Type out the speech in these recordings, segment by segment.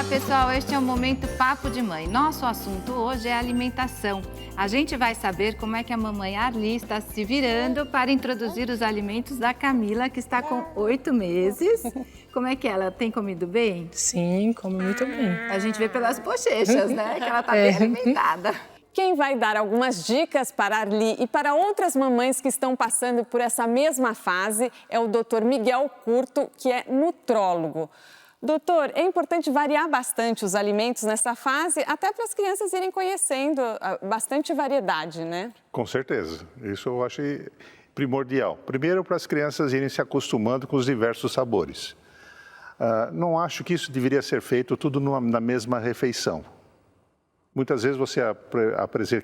pessoal, este é o Momento Papo de Mãe. Nosso assunto hoje é alimentação. A gente vai saber como é que a mamãe Arli está se virando para introduzir os alimentos da Camila, que está com 8 meses. Como é que ela tem comido bem? Sim, come muito bem. A gente vê pelas bochechas, né? Que ela está bem alimentada. Quem vai dar algumas dicas para a Arli e para outras mamães que estão passando por essa mesma fase é o Dr. Miguel Curto, que é nutrólogo. Doutor, é importante variar bastante os alimentos nessa fase, até para as crianças irem conhecendo bastante variedade, né? Com certeza, isso eu acho primordial. Primeiro, para as crianças irem se acostumando com os diversos sabores. Não acho que isso deveria ser feito tudo na mesma refeição. Muitas vezes você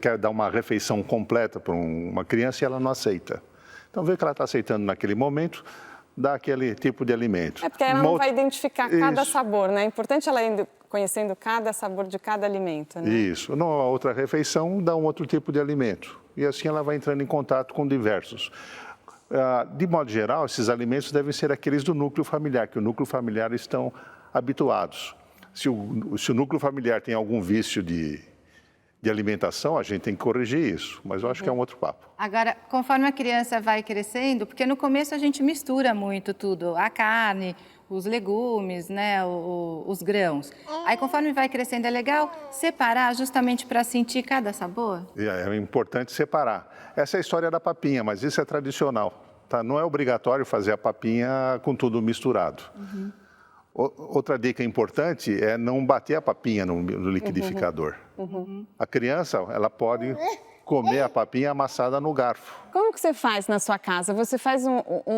quer dar uma refeição completa para uma criança e ela não aceita. Então, vê que ela está aceitando naquele momento, dá aquele tipo de alimento. É porque ela não vai identificar cada sabor, né? É importante ela ir conhecendo cada sabor de cada alimento, né? Isso. Na outra refeição, dá um outro tipo de alimento. E assim ela vai entrando em contato com diversos. De modo geral, esses alimentos devem ser aqueles do núcleo familiar, que o núcleo familiar estão habituados. Se o núcleo familiar tem algum vício de alimentação, a gente tem que corrigir isso, mas eu acho que é um outro papo. Agora, conforme a criança vai crescendo, porque no começo a gente mistura muito tudo, a carne, os legumes, né, os grãos. Aí, conforme vai crescendo, é legal separar justamente para sentir cada sabor? É importante separar. Essa é a história da papinha, mas isso é tradicional, tá? Não é obrigatório fazer a papinha com tudo misturado. Outra dica importante é não bater a papinha no liquidificador. A criança, ela pode comer a papinha amassada no garfo. Como que você faz na sua casa? Você faz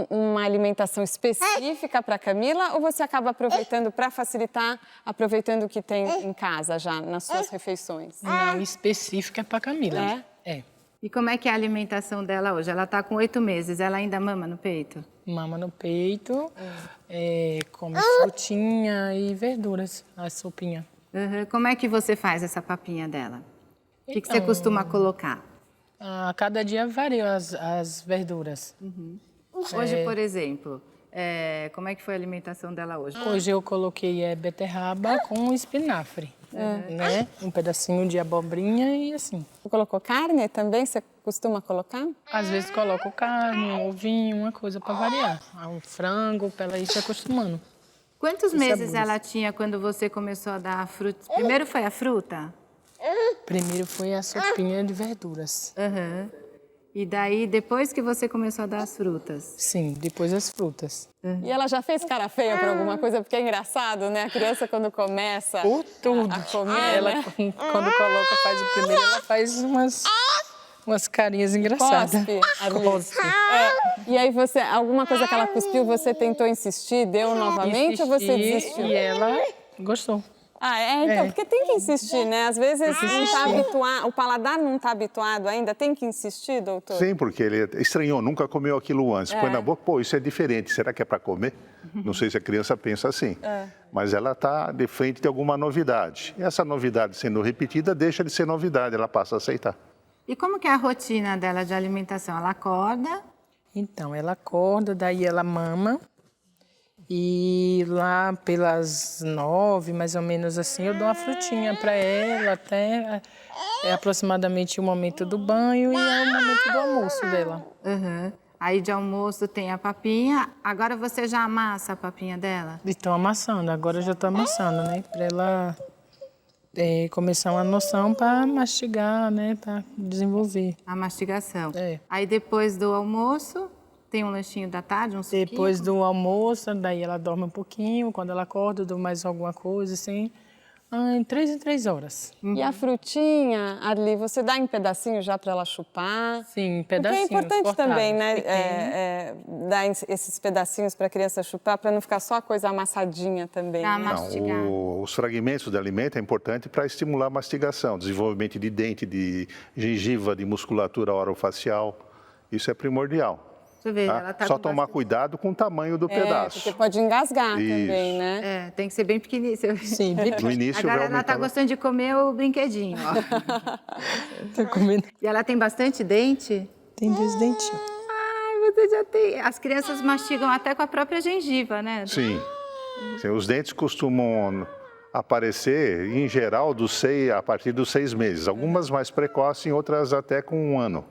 uma alimentação específica para a Camila ou você acaba aproveitando para facilitar, aproveitando o que tem em casa já, nas suas refeições? Não, específica para a Camila. É. E como é que é a alimentação dela hoje? Ela está com 8 meses, ela ainda mama no peito? Mama no peito, come frutinha e verduras, a sopinha. Como é que você faz essa papinha dela? O que você costuma colocar? A cada dia varia as verduras. Hoje, por exemplo, como é que foi a alimentação dela hoje? Hoje eu coloquei beterraba com espinafre, né? Um pedacinho de abobrinha e assim. Você colocou carne também? Você costuma colocar? Às vezes coloco carne, um ovinho, uma coisa para variar. Um frango, para ela ir se acostumando. Quantos meses ela tinha quando você começou a dar a fruta? Primeiro foi a fruta? Primeiro foi a sopinha de verduras. E daí, depois que você começou a dar as frutas? Sim, depois as frutas. E ela já fez cara feia por alguma coisa? Porque é engraçado, né? A criança, quando começa Por tudo. a comer, Ela, né? quando coloca, faz o primeiro, ela faz umas carinhas engraçadas. Cospe, Arli. Cospe. E aí, alguma coisa que ela cuspiu, você tentou insistir, deu novamente ou você desistiu? E ela gostou. Então, porque tem que insistir, né? Às vezes não tá habituado, o paladar não está habituado ainda, tem que insistir, doutor? Sim, porque ele estranhou, nunca comeu aquilo antes. Põe na boca, pô, isso é diferente, será que é para comer? Não sei se a criança pensa assim, mas ela está de frente de alguma novidade. E essa novidade sendo repetida, deixa de ser novidade, ela passa a aceitar. E como que é a rotina dela de alimentação? Ela acorda? Então, ela acorda, daí ela mama. E lá pelas 9, mais ou menos assim, eu dou uma frutinha para ela até aproximadamente o momento do banho e é o momento do almoço dela. Aí de almoço tem a papinha. Agora você já amassa a papinha dela? Estou amassando, agora eu já estou amassando, né? Para ela começar uma noção para mastigar, né? Para desenvolver. A mastigação. Aí depois do almoço, tem um lanchinho da tarde, um suquinho? Depois do almoço, daí ela dorme um pouquinho. Quando ela acorda, eu dou mais alguma coisa, assim. Em 3 em 3 horas. E a frutinha, Arli, você dá em pedacinho já para ela chupar? Sim, em pedacinhos. Porque é importante cortados, também, né? Dar esses pedacinhos para a criança chupar, para não ficar só a coisa amassadinha também. Pra né? mastigar. Os fragmentos de alimento é importante para estimular a mastigação, desenvolvimento de dente, de gengiva, de musculatura orofacial. Isso é primordial. Deixa eu ver, ela tá Só com tomar cuidado com o tamanho do pedaço. Porque pode engasgar também, né? tem que ser bem pequenininho. Sim, bem No início Agora vai ela tá aumentar. gostando de comer o brinquedinho, ó. Tô comendo. E ela tem bastante dente? Tem 2 dentinhos. Ai, você já tem. As crianças mastigam até com a própria gengiva, né? Sim. Sim, os dentes costumam aparecer, em geral, a partir dos 6 meses. Algumas mais precoces, outras até com 1 ano.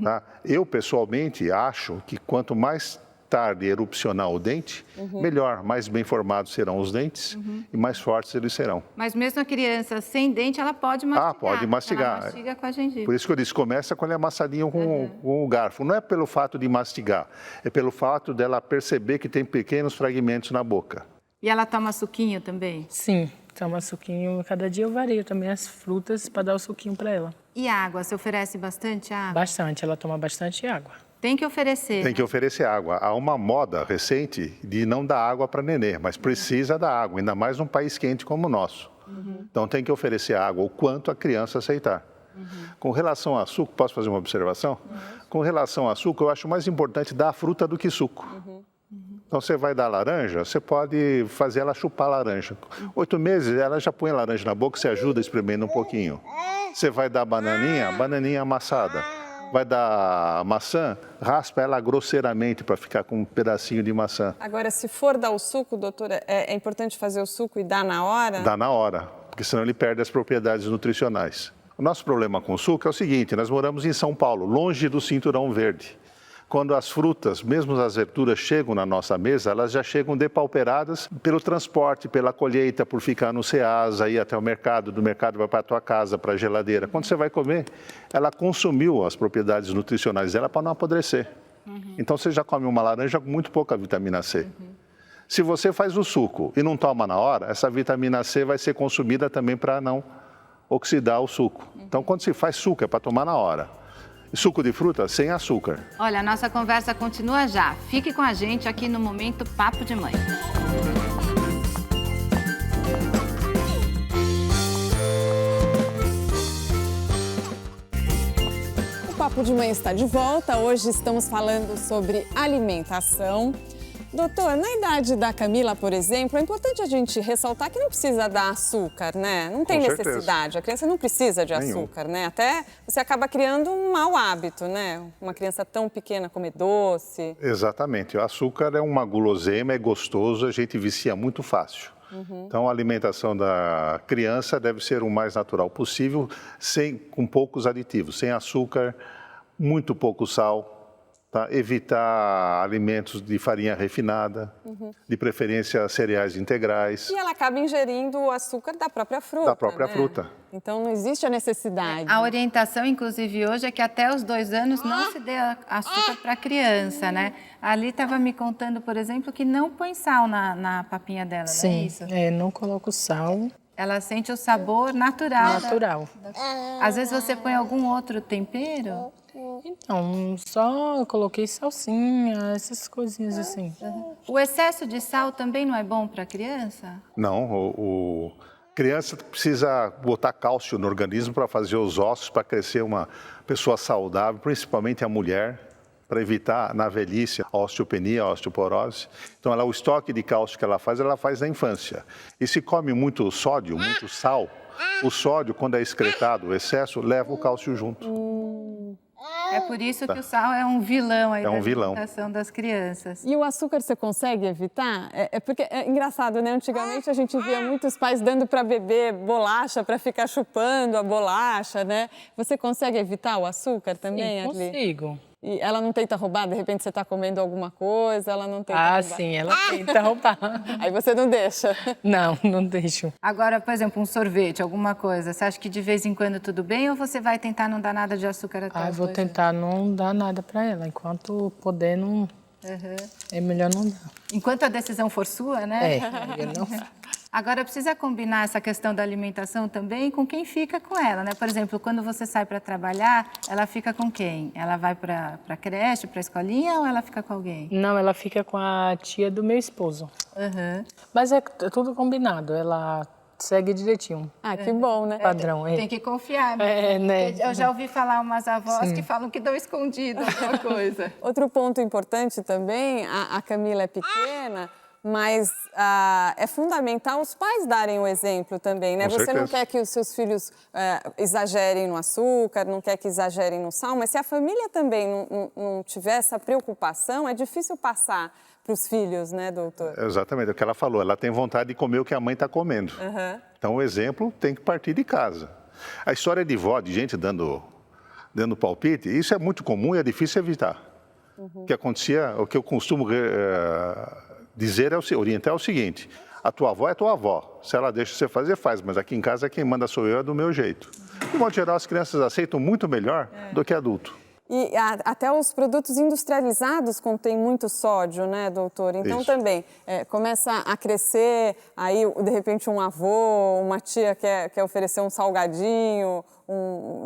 Tá? Eu, pessoalmente, acho que quanto mais tarde erupcionar o dente, melhor, mais bem formados serão os dentes e mais fortes eles serão. Mas mesmo a criança sem dente, ela pode mastigar. Pode mastigar. Ela mastiga com a gengiva. Por isso que eu disse, começa com ele amassadinho com o garfo. Não é pelo fato de mastigar, é pelo fato dela perceber que tem pequenos fragmentos na boca. E ela toma suquinho também? Sim, toma suquinho. Cada dia eu vario também as frutas para dar o suquinho para ela. E água? Você oferece bastante água? Bastante, ela toma bastante água. Tem que oferecer. Tem que oferecer água. Há uma moda recente de não dar água para nenê, mas precisa dar água, ainda mais num país quente como o nosso. Então tem que oferecer água o quanto a criança aceitar. Com relação a suco, posso fazer uma observação? Com relação a suco, eu acho mais importante dar a fruta do que suco. Então você vai dar laranja, você pode fazer ela chupar laranja. 8 meses, ela já põe a laranja na boca, você ajuda espremendo um pouquinho. Você vai dar bananinha amassada. Vai dar maçã, raspa ela grosseiramente para ficar com um pedacinho de maçã. Agora, se for dar o suco, doutora, é importante fazer o suco e dar na hora? Dá na hora, porque senão ele perde as propriedades nutricionais. O nosso problema com o suco é o seguinte, nós moramos em São Paulo, longe do cinturão verde. Quando as frutas, mesmo as verduras, chegam na nossa mesa, elas já chegam depauperadas pelo transporte, pela colheita, por ficar no Ceasa, ir até o mercado, do mercado vai para a tua casa, para a geladeira. Quando você vai comer, ela consumiu as propriedades nutricionais dela para não apodrecer. Então você já come uma laranja com muito pouca vitamina C. Se você faz o suco e não toma na hora, essa vitamina C vai ser consumida também para não oxidar o suco. Então quando se faz suco é para tomar na hora. Suco de fruta sem açúcar. Olha, a nossa conversa continua já. Fique com a gente aqui no Momento Papo de Mãe. O Papo de Mãe está de volta. Hoje estamos falando sobre alimentação. Doutor, na idade da Camila, por exemplo, é importante a gente ressaltar que não precisa dar açúcar, né? Não tem necessidade. A criança não precisa de açúcar, né? Até você acaba criando um mau hábito, né? Uma criança tão pequena comer doce. Exatamente. O açúcar é uma guloseima, é gostoso, a gente vicia muito fácil. Então, a alimentação da criança deve ser o mais natural possível, com poucos aditivos, sem açúcar, muito pouco sal. Tá? Evitar alimentos de farinha refinada, de preferência cereais integrais. E ela acaba ingerindo o açúcar da própria fruta. Da própria fruta. Então não existe a necessidade. A orientação, inclusive, hoje é que até os 2 anos não se dê açúcar para a criança, né? Ali estava me contando, por exemplo, que não põe sal na papinha dela, Sim, não é isso? Não coloco sal. Ela sente o sabor natural. Natural. Às vezes você põe algum outro tempero? Então, só coloquei salsinha, essas coisinhas assim. O excesso de sal também não é bom para a criança? Não, criança precisa botar cálcio no organismo para fazer os ossos, para crescer uma pessoa saudável, principalmente a mulher, para evitar na velhice a osteopenia, a osteoporose. Então, o estoque de cálcio que ela faz na infância. E se come muito sódio, muito sal, o sódio, quando é excretado, o excesso, leva o cálcio junto. É por isso que o sal é um vilão aí da alimentação das crianças. E o açúcar você consegue evitar? Porque é engraçado, né? Antigamente a gente via muitos pais dando para bebê bolacha para ficar chupando a bolacha, né? Você consegue evitar o açúcar também, Sim, consigo. E ela não tenta roubar? De repente você está comendo alguma coisa, ela não tenta roubar? Sim, ela tenta roubar. Aí você não deixa? Não deixo. Agora, por exemplo, um sorvete, alguma coisa, você acha que de vez em quando tudo bem ou você vai tentar não dar nada de açúcar até os Vou 2 tentar não dar nada para ela. Enquanto puder, não... É melhor não dar. Enquanto a decisão for sua, né? Eu não... Agora, precisa combinar essa questão da alimentação também com quem fica com ela, né? Por exemplo, quando você sai para trabalhar, ela fica com quem? Ela vai para a creche, para a escolinha ou ela fica com alguém? Não, ela fica com a tia do meu esposo. Mas é tudo combinado, ela segue direitinho. Que bom, né? Padrão, Tem que confiar, né? Eu já ouvi falar umas avós que falam que dão escondido alguma coisa. Outro ponto importante também, a Camila é pequena, mas é fundamental os pais darem o exemplo também, né? Você não quer que os seus filhos exagerem no açúcar, não quer que exagerem no sal, mas se a família também não tiver essa preocupação, é difícil passar os filhos, né, doutor? Exatamente, é o que ela falou, ela tem vontade de comer o que a mãe está comendo. Então o exemplo tem que partir de casa. A história de vó, de gente dando palpite, isso é muito comum e é difícil evitar. O que acontecia, o que eu costumo dizer, orientar é o seguinte: a tua avó é tua avó, se ela deixa você fazer, faz, mas aqui em casa quem manda sou eu, é do meu jeito. De modo geral, as crianças aceitam muito melhor do que adulto. E até os produtos industrializados contêm muito sódio, né, doutor? Então Isso. também começa a crescer, aí de repente um avô, uma tia quer oferecer um salgadinho,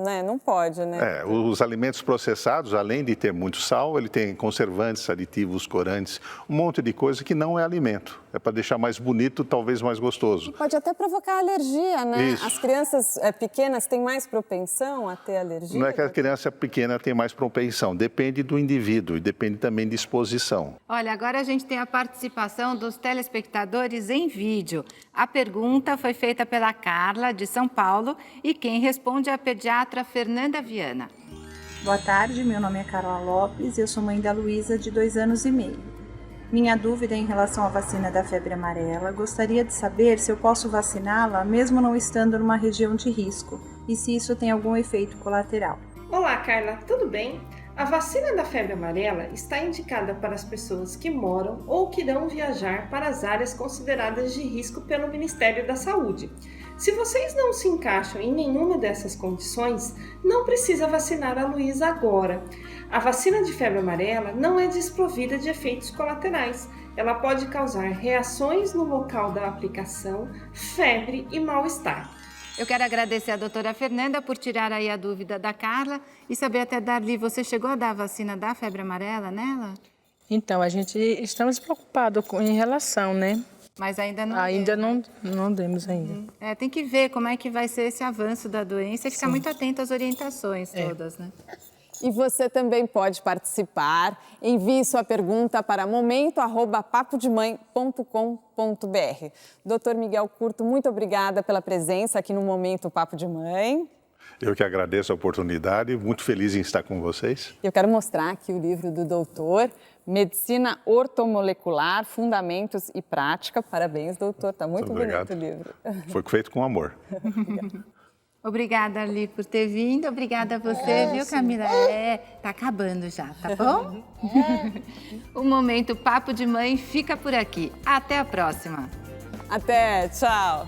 né? Não pode, né? Os alimentos processados, além de ter muito sal, ele tem conservantes, aditivos, corantes, um monte de coisa que não é alimento. É para deixar mais bonito, talvez mais gostoso. Pode até provocar alergia, né? Isso. As crianças pequenas têm mais propensão a ter alergia? Não é que a criança pequena tem mais propensão, depende do indivíduo e depende também de exposição. Olha, agora a gente tem a participação dos telespectadores em vídeo. A pergunta foi feita pela Carla, de São Paulo, e quem responde é a pediatra Fernanda Viana. Boa tarde, meu nome é Carla Lopes e eu sou mãe da Luísa, de 2 anos e meio. Minha dúvida é em relação à vacina da febre amarela. Gostaria de saber se eu posso vaciná-la mesmo não estando numa região de risco e se isso tem algum efeito colateral. Olá, Carla, tudo bem? A vacina da febre amarela está indicada para as pessoas que moram ou que irão viajar para as áreas consideradas de risco pelo Ministério da Saúde. Se vocês não se encaixam em nenhuma dessas condições, não precisa vacinar a Luísa agora. A vacina de febre amarela não é desprovida de efeitos colaterais. Ela pode causar reações no local da aplicação, febre e mal-estar. Eu quero agradecer a doutora Fernanda por tirar aí a dúvida da Carla e saber até, Darli, você chegou a dar a vacina da febre amarela nela? Então, estamos preocupados em relação, né? Mas ainda não Ainda deu, né? não demos ainda. Tem que ver como é que vai ser esse avanço da doença e ficar muito atento às orientações todas, né? E você também pode participar. Envie sua pergunta para momento@papodemãe.com.br. Doutor Miguel Curto, muito obrigada pela presença aqui no Momento Papo de Mãe. Eu que agradeço a oportunidade, muito feliz em estar com vocês. Eu quero mostrar aqui o livro do doutor, Medicina Ortomolecular, Fundamentos e Prática. Parabéns, doutor, está muito bonito o livro. Foi feito com amor. Obrigada, Ali, por ter vindo. Obrigada a você, viu, Camila? Tá acabando já, tá bom? O Momento Papo de Mãe fica por aqui. Até a próxima. Até, tchau.